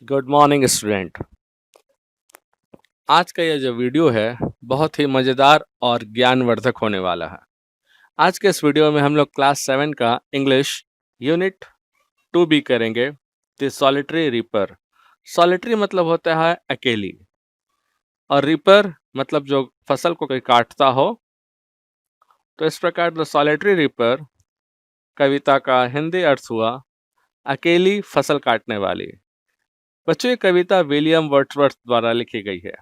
Good morning student. आज का ये जो वीडियो है बहुत ही मज़ेदार और ज्ञानवर्धक होने वाला है। आज के इस वीडियो में हम लोग क्लास 7 का इंग्लिश यूनिट 2 भी करेंगे। The solitary reaper. सॉलिटरी मतलब होता है अकेली, और रीपर मतलब जो फसल को कोई काटता हो। तो इस प्रकार द सॉलिटरी रीपर कविता का हिंदी अर्थ हुआ अकेली फसल काटने वाली। बच्चों, ये कविता विलियम वर्ड्सवर्थ द्वारा लिखी गई है।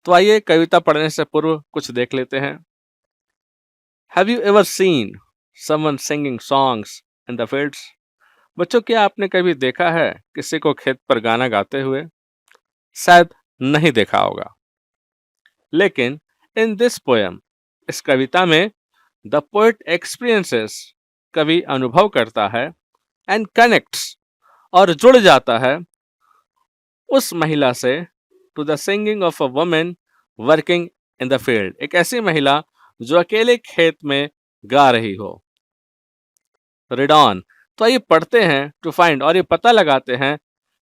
तो आइए कविता पढ़ने से पूर्व कुछ देख लेते हैं। Have you ever seen someone singing songs in the fields? बच्चों, क्या आपने कभी देखा है किसी को खेत पर गाना गाते हुए? शायद नहीं देखा होगा। लेकिन in this poem, इस कविता में the poet experiences, कवि अनुभव करता है, and connects, और जुड़ जाता है उस महिला से, to the singing of a woman working in the field, एक ऐसी महिला जो अकेले खेत में गा रही हो। Read on. तो आइए पढ़ते हैं टू फाइंड, और ये पता लगाते हैं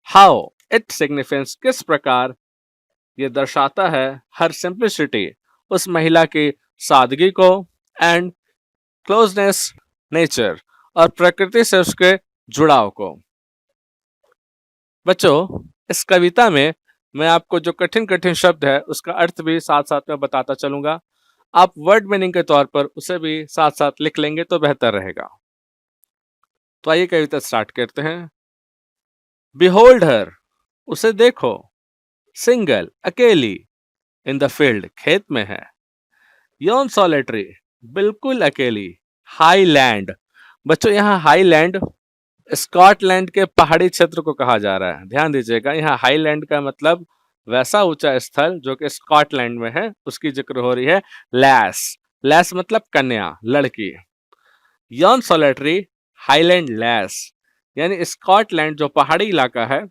हाउ इट सिग्निफिकेंस, किस प्रकार ये दर्शाता है हर सिंप्लिसिटी, उस महिला की सादगी को, एंड क्लोजनेस नेचर, और प्रकृति से उसके जुड़ाव को। बच्चों, इस कविता में मैं आपको जो कठिन कठिन शब्द है उसका अर्थ भी साथ साथ में बताता चलूंगा। आप वर्ड मीनिंग के तौर पर उसे भी साथ साथ लिख लेंगे तो बेहतर रहेगा। तो आइए कविता स्टार्ट करते हैं। बिहोल्ड हर, उसे देखो। सिंगल, अकेली। इन द फील्ड, खेत में है। यौन सॉलिटरी, बिल्कुल अकेली। हाईलैंड, बच्चों यहाँ हाईलैंड स्कॉटलैंड के पहाड़ी क्षेत्र को कहा जा रहा है। ध्यान दीजिएगा, यहाँ हाईलैंड का मतलब वैसा ऊंचा स्थल जो कि स्कॉटलैंड में है, उसकी जिक्र हो रही है। लैस, लैस मतलब कन्या, लड़की। यॉन सॉलिटरी, हाईलैंड लैस, यानी स्कॉटलैंड जो पहाड़ी इलाका है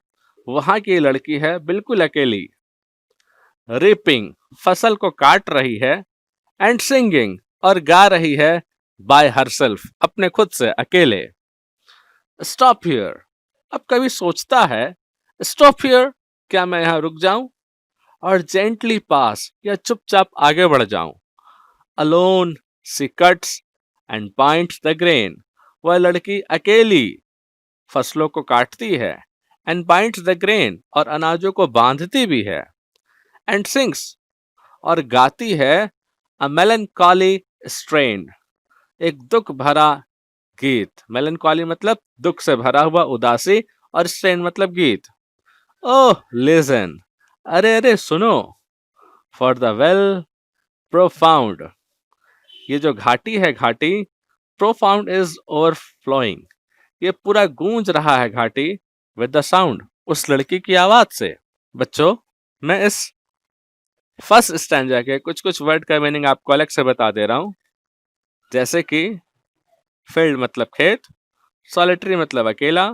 वहां की लड़की है, बिल्कुल अकेली। रिपिंग, फसल को काट रही है। एंड सिंगिंग, और गा रही है बाय हरसेल्फ, अपने खुद से, अकेले। स्टॉप हियर, अब कभी सोचता है स्टॉप हियर, क्या मैं यहां रुक जाऊं, और जेंटली पास, या चुपचाप आगे बढ़ जाऊं। Alone she cuts and binds the grain, वह लड़की अकेली फसलों को काटती है। एंड बाइंड्स द ग्रेन, और अनाजों को बांधती भी है। एंड सिंग्स, और गाती है अ मेलनकॉली स्ट्रेन, एक दुख भरा गीत। मेलनकॉली मतलब दुख से भरा हुआ, उदासी, और स्ट्रेन मतलब गीत। ओह लिसन, अरे अरे सुनो। फॉर द वेल प्रोफाउंड, ये जो घाटी है, घाटी प्रोफाउंड इज ओवरफ्लोइंग, ये पूरा गूंज रहा है घाटी, विद द साउंड, उस लड़की की आवाज से। बच्चों, मैं इस फर्स्ट स्टैंजा के कुछ कुछ वर्ड का मीनिंग आपको अलग से बता दे रहा हूं। जैसे कि फील्ड मतलब खेत, सॉलिटरी मतलब अकेला,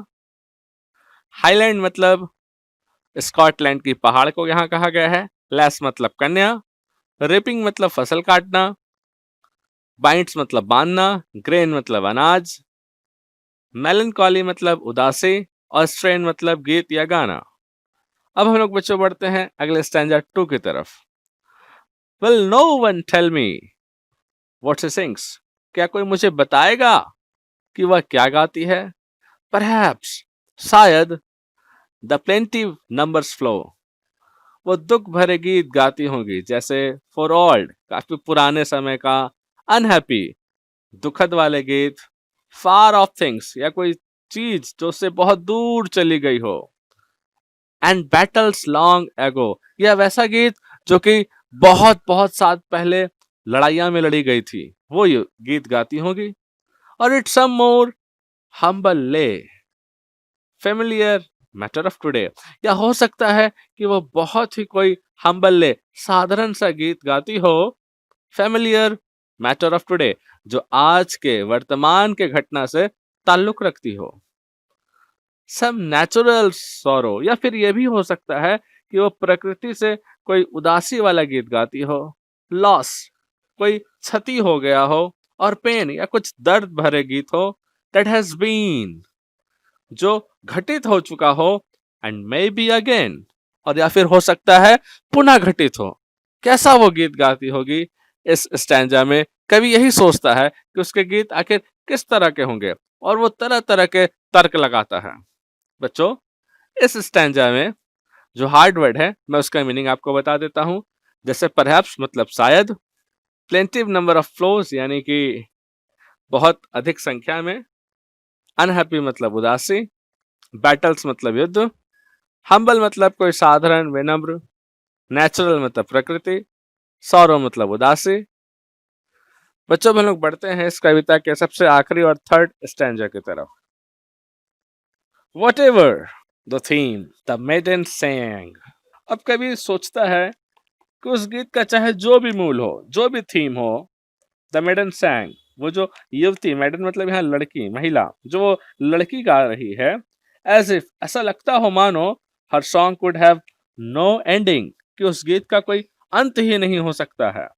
हाईलैंड मतलब स्कॉटलैंड की पहाड़ को यहां कहा गया है, लैस मतलब कन्या, रिपिंग मतलब फसल काटना, बाइंड्स मतलब बांधना, ग्रेन मतलब अनाज, मेलनकॉली मतलब उदासी, और स्ट्रेन मतलब गीत या गाना। अब हम लोग बच्चों बढ़ते हैं अगले स्टैंजा 2 की तरफ। Will no one tell me what she sings, क्या कोई मुझे बताएगा कि वह क्या गाती है। परहैप्स, शायद, द प्लेंटिव नंबर्स फ्लो, वो दुख भरे गीत गाती होंगी, जैसे फॉर ओल्ड, काफी पुराने समय का। अनहैप्पी, दुखद वाले गीत। फार ऑफ थिंग्स, या कोई चीज जो उससे बहुत दूर चली गई हो। एंड बैटल्स लॉन्ग एगो, यह वैसा गीत जो कि बहुत बहुत साल पहले लड़ाइयां में लड़ी गई थी, वो ये गीत गाती होगी। और इट्स सम मोर हम्बल ले फेमिलियर मैटर ऑफ टुडे, या हो सकता है कि वो बहुत ही कोई हम्बल ले, साधारण सा गीत गाती हो। फेमिलियर मैटर ऑफ टुडे, जो आज के वर्तमान के घटना से ताल्लुक रखती हो। सम नेचुरल सॉरो, या फिर यह भी हो सकता है कि वो प्रकृति से कोई उदासी वाला गीत गाती हो। लॉस, कोई क्षति हो गया हो। और पेन, या कुछ दर्द भरे गीत हो। दैट हैज बीन, जो घटित हो चुका हो, एंड मे बी अगेन, और या फिर हो सकता है पुनः घटित हो। कैसा वो गीत गाती होगी इस स्टैंजा में, कवि यही सोचता है कि उसके गीत आखिर किस तरह के होंगे, और वो तरह तरह के तर्क लगाता है। बच्चों, इस स्टैंजा में जो हार्ड वर्ड है मैं उसका मीनिंग आपको बता देता हूं। जैसे परहैप्स मतलब शायद, प्लेंटिव नंबर ऑफ फ्लोज यानी कि बहुत अधिक संख्या में, अनहैप्पी मतलब उदासी, बैटल्स मतलब युद्ध, हम्बल मतलब कोई साधारण विनम्र, नेचुरल मतलब प्रकृति, सौरो मतलब उदासी। बच्चों, हम लोग बढ़ते हैं इस कविता के सबसे आखिरी और थर्ड स्टैंजा की तरफ। Whatever the theme, the maiden sang। अब कवि सोचता है कि उस गीत का चाहे जो भी मूल हो, जो भी थीम हो, द मेडन सैंग, वो जो युवती, मेडन मतलब यहाँ लड़की, महिला, जो वो लड़की गा रही है, एज इफ, ऐसा लगता हो मानो, हर song could have no ending, कि उस गीत का कोई अंत ही नहीं हो सकता है।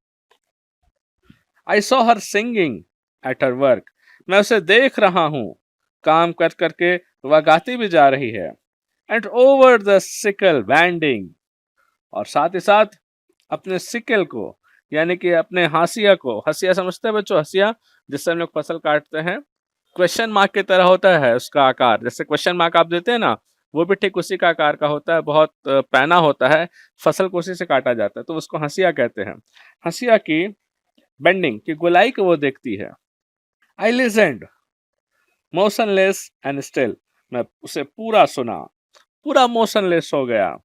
I saw her singing at her work, मैं उसे देख रहा हूं, काम कर करके वह गाती भी जा रही है। And over the sickle bending, और साथ ही साथ अपने सिकल को, यानी कि अपने हाशिया को, हसिया समझते हैं बच्चों, हसिया जिससे हम लोग फसल काटते हैं, क्वेश्चन मार्क की तरह होता है उसका आकार, जैसे क्वेश्चन मार्क आप देते हैं ना, वो भी ठीक उसी का आकार का होता है, बहुत पैना होता है, फसल को उसी से काटा जाता है, तो उसको हसिया कहते हैं। हसिया की बेंडिंग की गोलाई को वो देखती है। आई लिसेंड मोशनलेस एंड स्टिल, मैं उसे पूरा सुना, पूरा मोशनलेस हो गया,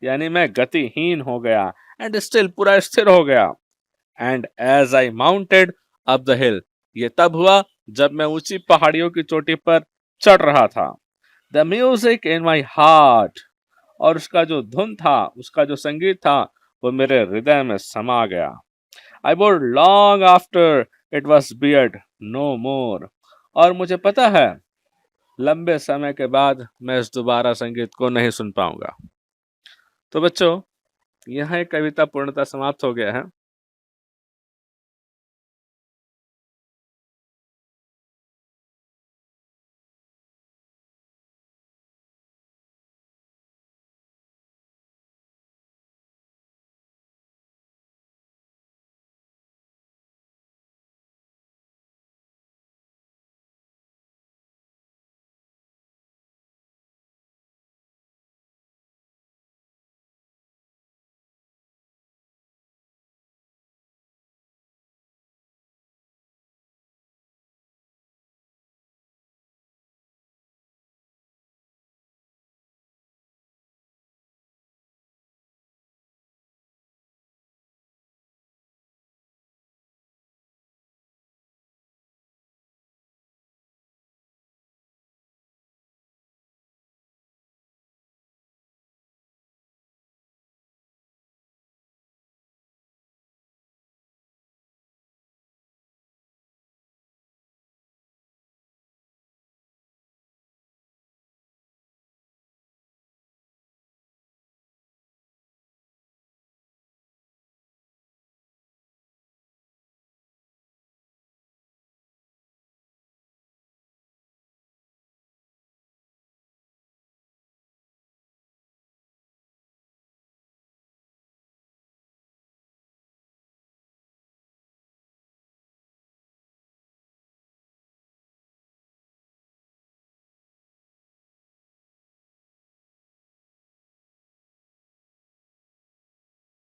यानी मैं गतिहीन हो गया, एंड स्टिल पूरा स्थिर हो गया। And as I mounted up the hill, ये तब हुआ जब मैं ऊंची पहाड़ियों की चोटी पर चढ़ रहा था। The music in my heart, और उसका जो धुन था, उसका जो संगीत था, वो मेरे हृदय में समा गया। I bore long after it was heard no more, और मुझे पता है लंबे समय के बाद मैं इस दोबारा संगीत को नहीं सुन पाऊंगा। तो बच्चों, यहाँ एक कविता पूर्णतः समाप्त हो गया है।